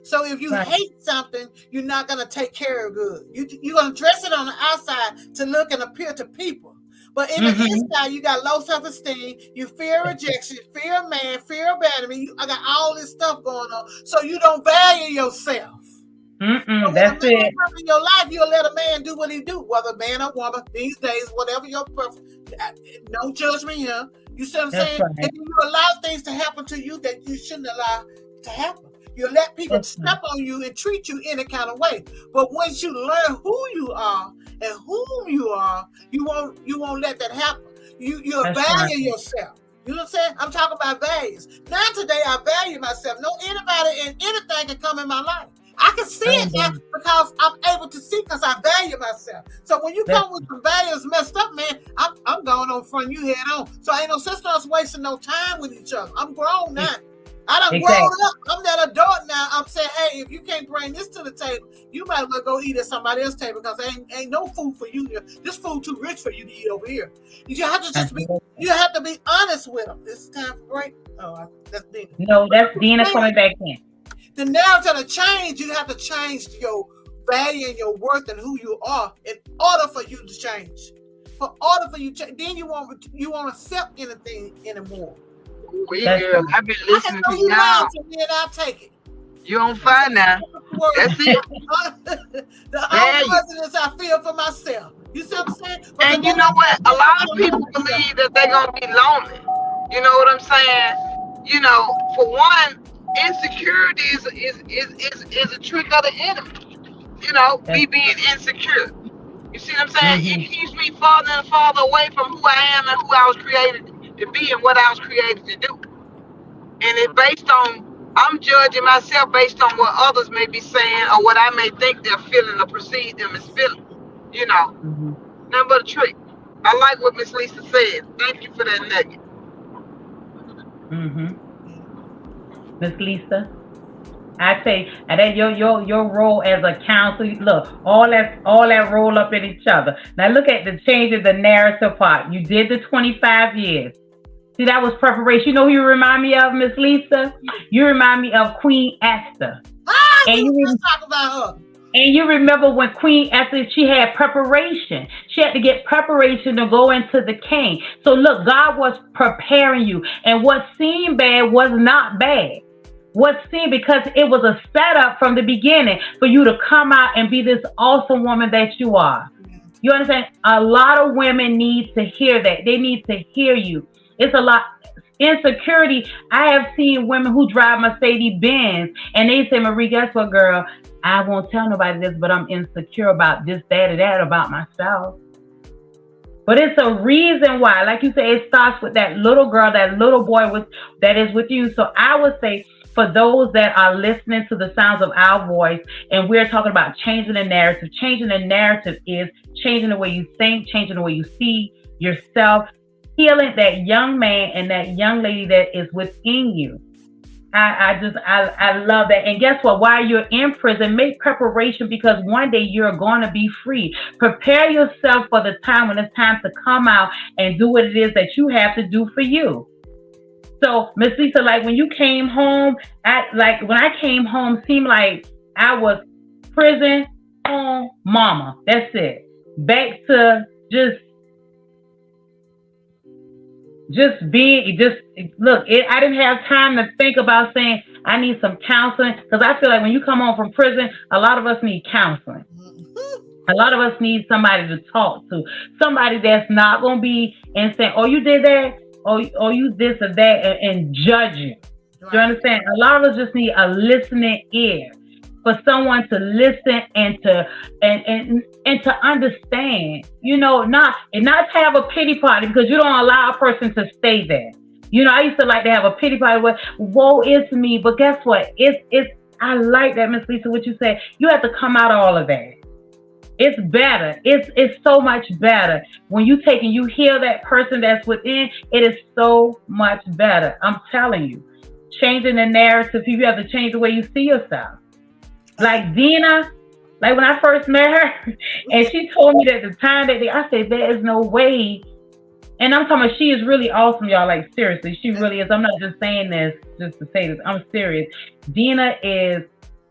D: So if you hate something, you're not going to take care of good. You're going to dress it on the outside to look and appear to people. But in the inside, you got low self-esteem, you fear rejection, fear of man, fear of abandonment. I got all this stuff going on. So you don't value yourself. So
B: that's it.
D: In your life, you'll let a man do what he do, whether man or woman, these days, whatever your preference. No judgment here. You see what I'm saying?
B: Right.
D: And you allow things to happen to you that you shouldn't allow to happen. You let people step on you and treat you any kind of way. But once you learn who you are and whom you are, you won't let that happen. You value yourself. You know what I'm saying? I'm talking about values. Now today I value myself. No anybody and anything can come in my life. I can see it now because I'm able to see, because I value myself. So when you come with some values messed up, man, I'm going on front you head on. So ain't no sense us wasting no time with each other. I'm grown now. I done grown up. I'm that adult now. I'm saying, hey, if you can't bring this to the table, you might as well go eat at somebody else's table, because ain't no food for you here. This food too rich for you to eat over here. You have to be honest with them. It's time for break. Oh, that's Dina.
B: No, that's Dina coming back in.
D: The narrative to change, you have to change your value and your worth and who you are in order for you to change. For order for you to change, then you won't accept anything anymore.
C: Girl, I've been listening to y'all.
D: Then I'll take it.
C: You on fire now. That's it.
D: The unworthiness I feel for myself. You see what I'm saying?
C: And you know what? A lot of people believe that they're gonna be lonely. You know what I'm saying? You know, for one, insecurity is a trick of the enemy. You know, me being insecure. You see what I'm saying?
B: Mm-hmm.
C: It keeps me farther and farther away from who I am and who I was created to be and what I was created to do. And it's based on, I'm judging myself based on what others may be saying or what I may think they're feeling or perceive them as feeling. You know, nothing but a trick. I like what Miss Lisa said. Thank you for that nugget.
B: Miss Lisa, I say, and then your role as a counselor. Look, all that roll up in each other. Now look at the change of the narrative part. You did the 25 years. See, that was preparation. You know who you remind me of, Miss Lisa? You remind me of Queen Esther.
D: And you talk about her.
B: And you remember when Queen Esther, she had preparation. She had to get preparation to go into the king. So look, God was preparing you. And what seemed bad was not bad. What seemed, because it was a setup from the beginning for you to come out and be this awesome woman that you are. You understand? A lot of women need to hear that. They need to hear you. It's a lot. Insecurity. I have seen women who drive Mercedes Benz and they say, Marie, guess what, girl? I won't tell nobody this, but I'm insecure about this, that, or that about myself. But it's a reason why. Like you say, it starts with that little girl, that little boy that is with you. So I would say, for those that are listening to the sounds of our voice, and we're talking about changing the narrative. Changing the narrative is changing the way you think, changing the way you see yourself, healing that young man and that young lady that is within you. I love that. And guess what? While you're in prison, make preparation, because one day you're going to be free. Prepare yourself for the time when it's time to come out and do what it is that you have to do for you. So, Miss Lisa, like when you came home, when I came home, seemed like I was prison, home, mama. That's it. Back to just being, look, I didn't have time to think about saying I need some counseling, because I feel like when you come home from prison, a lot of us need counseling. A lot of us need somebody to talk to, somebody that's not going to be and saying, oh, you did that, or you this or that, and judge you. Do you understand? A lot of us just need a listening ear, for someone to listen and to understand, not to have a pity party, because you don't allow a person to stay there. I used to like to have a pity party where, woe is me, but guess what? I like that, Miss Lisa, what you said. You have to come out of all of that. It's better. It's so much better when you heal that person that's within. It is so much better. I'm telling you, changing the narrative. You have to change the way you see yourself. Like Dina, like when I first met her, and she told me that the time that I said, there is no way. And I'm talking about, she is really awesome, y'all. Like, seriously, she really is. I'm not just saying this just to say this. I'm serious. Dina is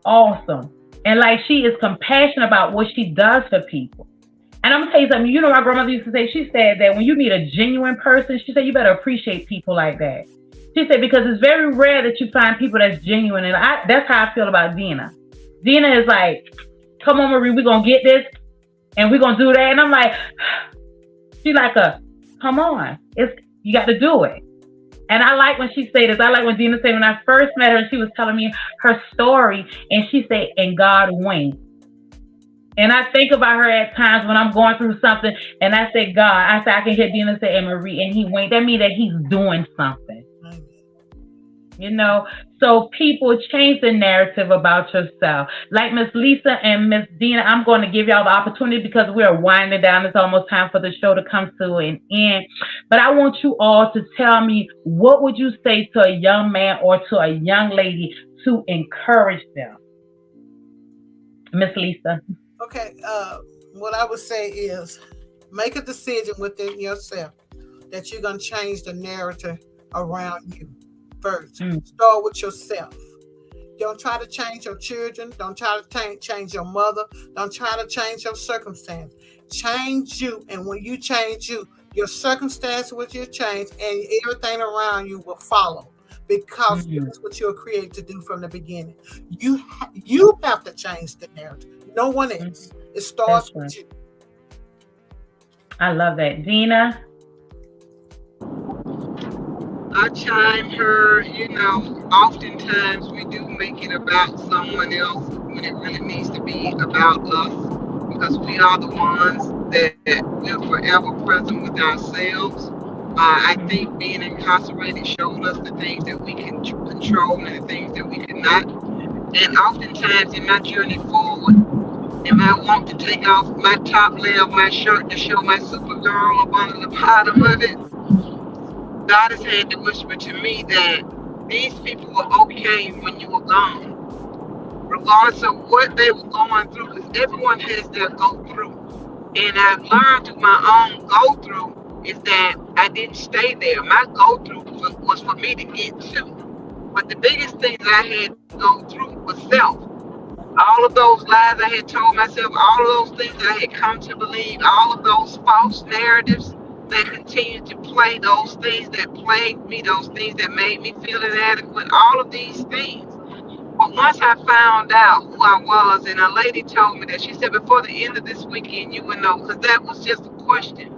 B: awesome. And like, she is compassionate about what she does for people. And I'm going to tell you something. My grandmother used to say, she said that when you meet a genuine person, she said, you better appreciate people like that. She said, because it's very rare that you find people that's genuine. And that's how I feel about Dina. Dina is like, come on, Marie, we're going to get this and we're going to do that. And I'm like, she's like, come on, you got to do it. And I like when she said this. I like when Dina said, when I first met her, she was telling me her story, and she said, and God winked. And I think about her at times when I'm going through something, and I say, God, I can hear Dina say, and Marie, and he winked. That means that he's doing something. So people, change the narrative about yourself. Like Miss Lisa and Miss Dina, I'm going to give y'all the opportunity, because we're winding down. It's almost time for the show to come to an end. But I want you all to tell me, what would you say to a young man or to a young lady to encourage them? Miss Lisa.
D: Okay, what I would say is, make a decision within yourself that you're going to change the narrative around you. First, start with yourself. Don't try to change your children. Don't try to change your mother. Don't try to change your circumstance. Change you. And when you change you, your circumstance will change, and everything around you will follow, because that's what you're created to do from the beginning. You have to change the narrative. No one else. It starts with you.
B: I love that. Dina?
E: I chime her, oftentimes we do make it about someone else when it really needs to be about us because we are the ones that we're forever present with ourselves. I
B: Mhm.
E: think being incarcerated showed us the things that we can control and the things that we cannot. And oftentimes in my journey forward, if I want to take off my top layer of my shirt to show my Supergirl up under the bottom of it, God has had to whisper to me that these people were okay when you were gone, regardless of what they were going through, because everyone has their go through. And I've learned through my own go through is that I didn't stay there. My go through was for me to get to. But the biggest thing that I had to go through was self. All of those lies I had told myself, all of those things that I had come to believe, all of those false narratives that continued to play, those things that plagued me, those things that made me feel inadequate, all of these things. But once I found out who I was, and a lady told me that, she said, before the end of this weekend, you would know, because that was just a question.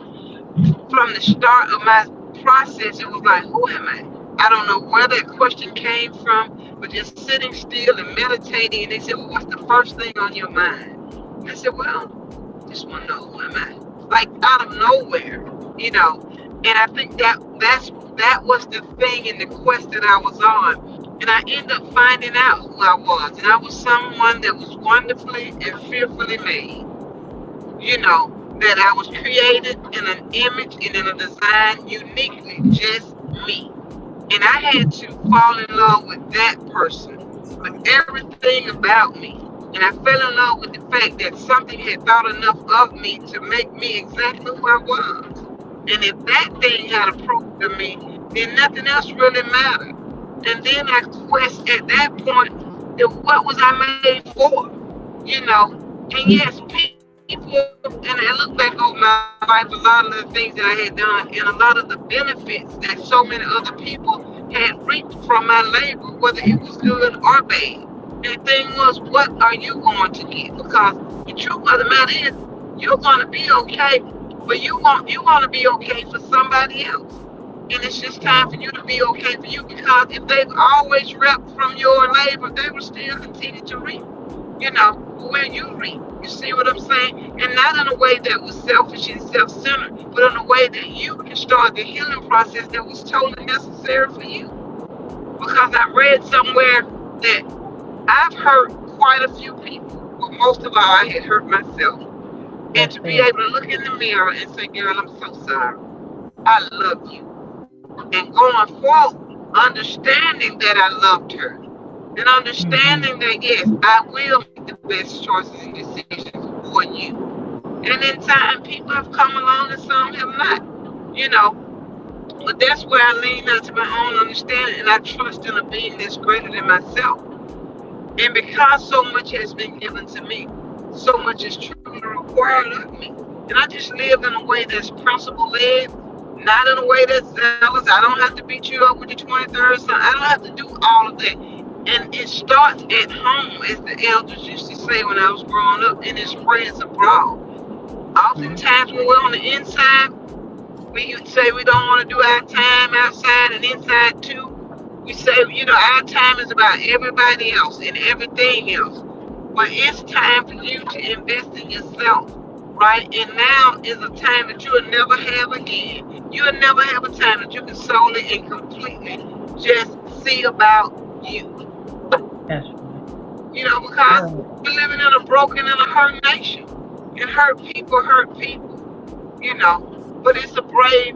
E: From the start of my process, it was like, who am I? I don't know where that question came from, but just sitting still and meditating. And they said, well, what's the first thing on your mind? I said, well, just want to know who am I? Like out of nowhere, you know. And I think that was the thing in the quest that I was on. And I ended up finding out who I was. And I was someone that was wonderfully and fearfully made, that I was created in an image and in a design uniquely, just me. And I had to fall in love with that person, with everything about me. And I fell in love with the fact that something had thought enough of me to make me exactly who I was. And if that thing had approved of me, then nothing else really mattered. And then I quest at that point, what was I made for? And yes, people, and I look back over my life, a lot of the things that I had done, and a lot of the benefits that so many other people had reaped from my labor, whether it was good or bad. And the thing was, what are you going to get? Because the truth of the matter is, you're going to be okay, but you want to be okay for somebody else. And it's just time for you to be okay for you, because if they've always reaped from your labor, they will still continue to reap, where you reap. You see what I'm saying? And not in a way that was selfish and self-centered, but in a way that you can start the healing process that was totally necessary for you. Because I read somewhere that I've hurt quite a few people, but most of all, I had hurt myself. And to be able to look in the mirror and say, girl, I'm so sorry. I love you. And going forward, understanding that I loved her. And understanding that, yes, I will make the best choices and decisions for you. And in time, people have come along and some have not. But that's where I lean out to my own understanding, and I trust in a being that's greater than myself. And because so much has been given to me, so much is truly required of me. And I just live in a way that's principle-led, not in a way that's zealous. I don't have to beat you up with the 23rd son. I don't have to do all of that. And it starts at home, as the elders used to say when I was growing up, and it spreads abroad. Oftentimes when we're on the inside, we say we don't want to do our time outside and inside too. We say, our time is about everybody else and everything else. But it's time for you to invest in yourself, right? And now is a time that you will never have again. You will never have a time that you can solely and completely just see about you.
B: That's right.
E: Because we're living in a broken and a hurt nation. And hurt people, But it's a brave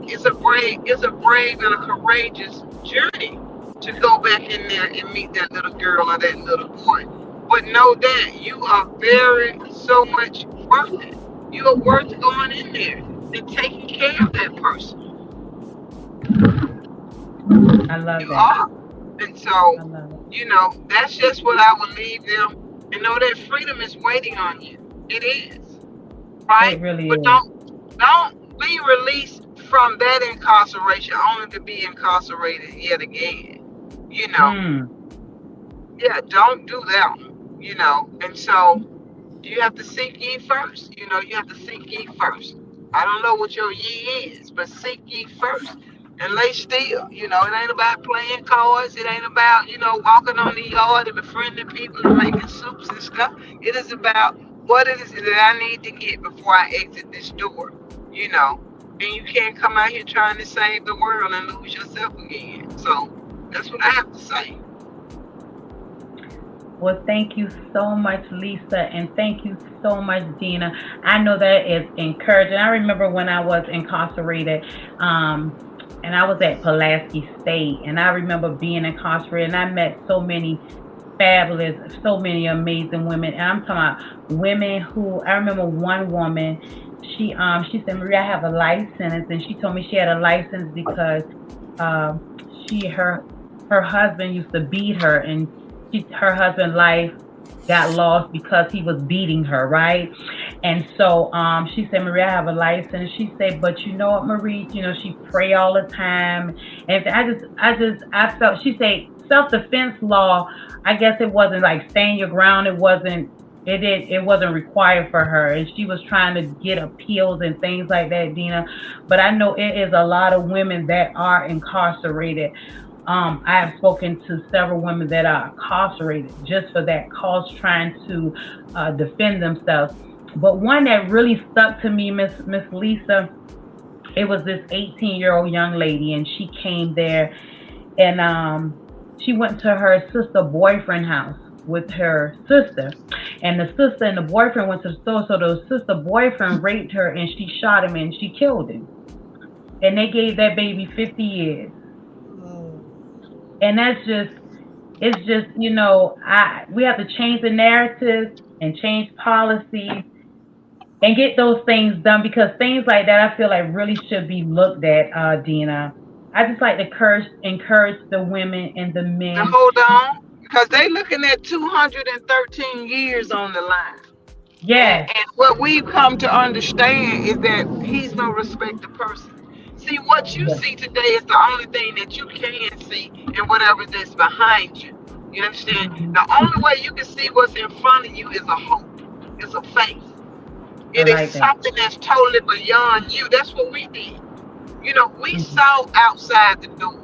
E: and a courageous journey to go back in there and meet that little girl or that little boy. But know that you are very so much worth it. You are worth going in there and taking care of that person.
B: I love
E: you
B: that.
E: are. And so, that's just what I would leave them. And know that freedom is waiting on you. It is. Right?
B: It really
E: but
B: is.
E: Don't be released from that incarceration only to be incarcerated yet again. Yeah, don't do that. And so you have to seek ye first. You have to seek ye first. I don't know what your ye is, but seek ye first and lay still. You know, it ain't about playing cards. It ain't about, walking on the yard and befriending people and making soups and stuff. It is about what it is that I need to get before I exit this door, you know. And you can't come out here trying to save the world and lose yourself again. So that's what I have to say.
B: Well, thank you so much, Lisa, and thank you so much, Dina. I know that is encouraging. I remember when I was incarcerated, and I was at Pulaski State, and I remember being incarcerated, and I met so many fabulous, so many amazing women. And I'm talking about women who, I remember one woman, she said, Maria, I have a life sentence, and she told me she had a license because her husband used to beat her, and her husband's life got lost because he was beating her, right? And so she said, Maria, I have a license. She said, but you know what, Marie, she pray all the time. And I felt, she said, self-defense law, I guess it wasn't like stand your ground. It wasn't required for her. And she was trying to get appeals and things like that, Dina. But I know it is a lot of women that are incarcerated. I have spoken to several women that are incarcerated just for that cause, trying to defend themselves. But one that really stuck to me, Miss Lisa, it was this 18-year-old young lady, and she came there, and she went to her sister boyfriend house with her sister, and the sister and the boyfriend went to the store. So the sister boyfriend raped her, and she shot him, and she killed him, and they gave that baby 50 years. And it's just, we have to change the narrative and change policies and get those things done, because things like that, I feel like really should be looked at, Dina. I just like to encourage the women and the men.
E: Now hold on, because they looking at 213 years on the line.
B: Yeah.
E: And what we've come to understand is that he's no respecter person. See, what you see today is the only thing that you can see, and whatever that's behind you. You understand? Mm-hmm. The only way you can see what's in front of you is a hope, is a faith. It is something that's totally beyond you. That's what we did. We saw outside the door.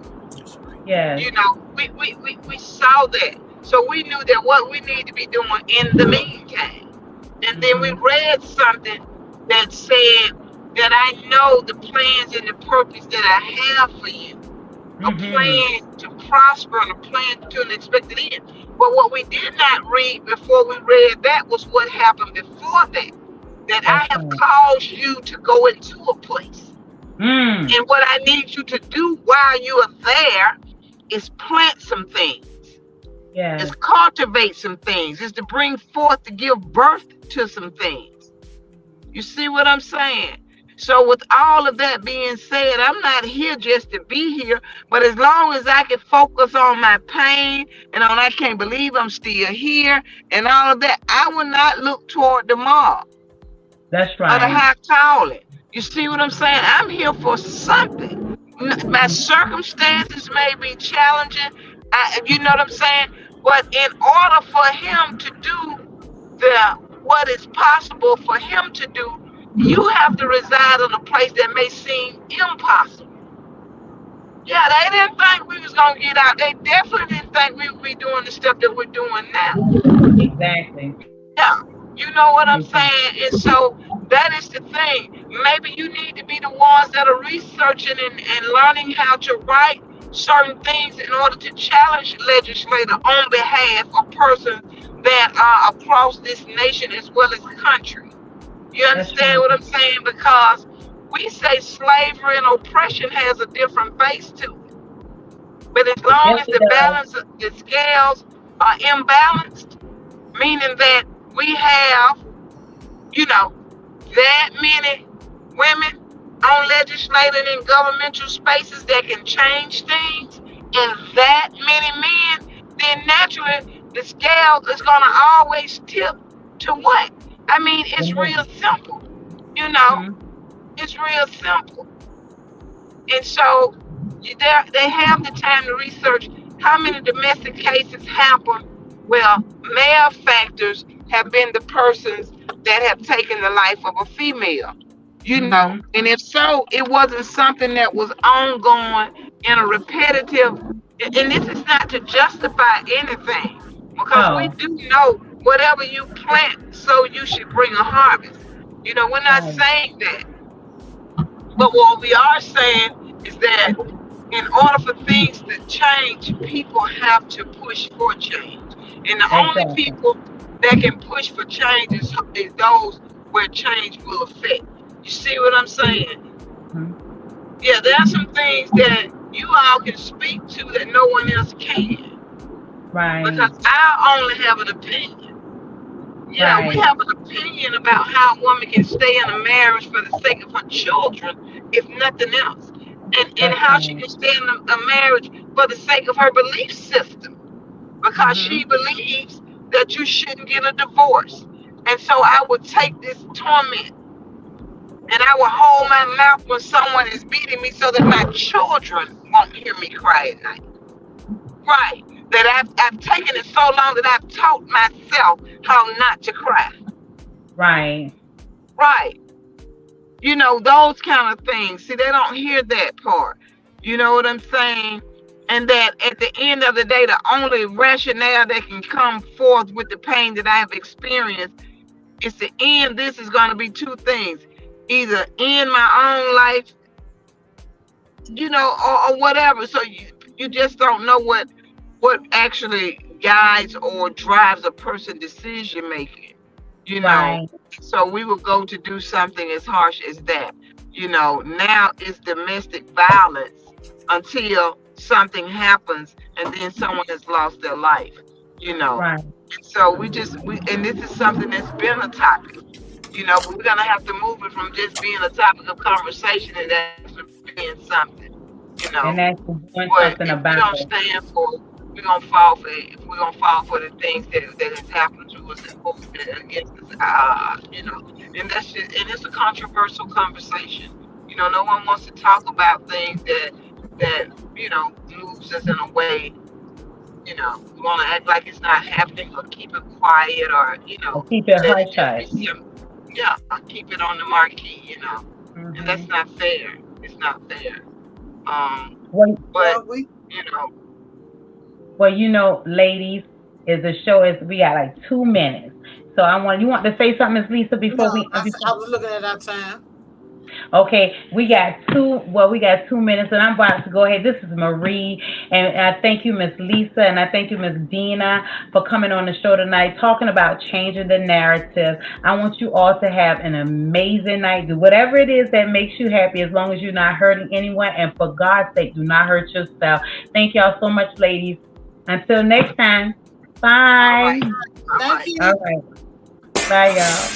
B: Yeah.
E: We saw that. So we knew that what we need to be doing in the meantime. And then we read something that said that I know the plans and the purpose that I have for you. A plan to prosper and a plan to an expected end. But what we did not read before we read that was what happened before that. That I have caused you to go into a place. And what I need you to do while you are there is plant some things.
B: Yeah.
E: Is cultivate some things. Is to bring forth, to give birth to some things. You see what I'm saying? So with all of that being said, I'm not here just to be here, but as long as I can focus on my pain and on I can't believe I'm still here and all of that, I will not look toward the mark.
B: That's right.
E: Or the high calling. You see what I'm saying? I'm here for something. My circumstances may be challenging, you know what I'm saying? But in order for him to do what is possible for him to do, you have to reside in a place that may seem impossible. Yeah, they didn't think we was going to get out. They definitely didn't think we would be doing the stuff that we're doing now.
B: Exactly.
E: Yeah, you know what I'm saying? And so that is the thing. Maybe you need to be the ones that are researching and learning how to write certain things in order to challenge legislator on behalf of persons that are across this nation as well as the country. You understand what I'm saying? Because we say slavery and oppression has a different face to it. But as long as the scales are imbalanced, meaning that we have, that many women on legislative and governmental spaces that can change things, and that many men, then naturally the scale is going to always tip to what? I mean, it's real simple, it's real simple. And so they have the time to research how many domestic cases happen. Well, male factors have been the persons that have taken the life of a female. You know, and if so, it wasn't something that was ongoing in a repetitive. And this is not to justify anything, because we
B: Oh,
E: do know whatever you plant, so you should bring a harvest. You know, we're not
B: right.
E: saying that, but what we are saying is that in order for things to change, people have to push for change, and the only
B: Exactly.
E: people that can push for change is those where change will affect. You see what I'm saying?
B: Mhm.
E: Yeah, there are some things that you all can speak to that no one else can,
B: Right.
E: because I only have an opinion. Yeah, we
B: Right.
E: have an opinion about how a woman can stay in a marriage for the sake of her children, if nothing else, and
B: That's
E: how she
B: right.
E: can stay in a marriage for the sake of her belief system, because
B: Mm-hmm.
E: she believes that you shouldn't get a divorce. And so I would take this torment and I will hold my mouth when someone is beating me, so that my children won't hear me cry at night. Right. That I've taken it so long that I've taught myself how not to cry.
B: Right.
E: Right. You know, those kind of things. See, they don't hear that part. You know what I'm saying? And that at the end of the day, the only rationale that can come forth with the pain that I have experienced is to end. This is going to be two things: either end my own life, you know, or whatever. So you just don't know what actually guides or drives a person's decision making, you know.
B: Right.
E: So we will go to do something as harsh as that. You know, now it's domestic violence until something happens and then someone has lost their life, you know.
B: Right.
E: So we and this is something that's been a topic, you know, but we're gonna have to move it from just being a topic of conversation and actually being something, you know.
B: And actually doing
E: But
B: something
E: if we
B: about
E: don't
B: it.
E: stand for it, we're gonna fall for it. If we're gonna fall for the things that has happened to us and against us, you know, and that's just, and it's a controversial conversation. You know, no one wants to talk about things that you know moves us in a way. You know, we want to act like it's not happening, or keep it quiet, or you
B: Or
E: know,
B: keep it
E: let it
B: hush
E: just be
B: hush.
E: some, yeah, keep it on the marquee. You know, and
B: Mm-hmm.
E: that's not fair. It's not fair. Um,
B: Well,
E: but
D: Well, we
E: you know.
B: ladies, is the show is we got like 2 minutes. So you want to say something, Miss Lisa,
D: no,
B: before we
D: I was looking at our time.
B: okay, we got 2 minutes, and I'm about to go ahead. This is Marie, and I thank you, Miss Lisa, and I thank you, Miss Dina, for coming on the show tonight, talking about changing the narrative. I want you all to have an amazing night. Do whatever it is that makes you happy, as long as you're not hurting anyone, and for God's sake, do not hurt yourself. Thank y'all so much, ladies. Until next time,
E: All
B: bye.
E: right. All
D: Thank
E: right.
D: you.
B: All right, bye, y'all.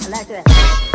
F: I like that.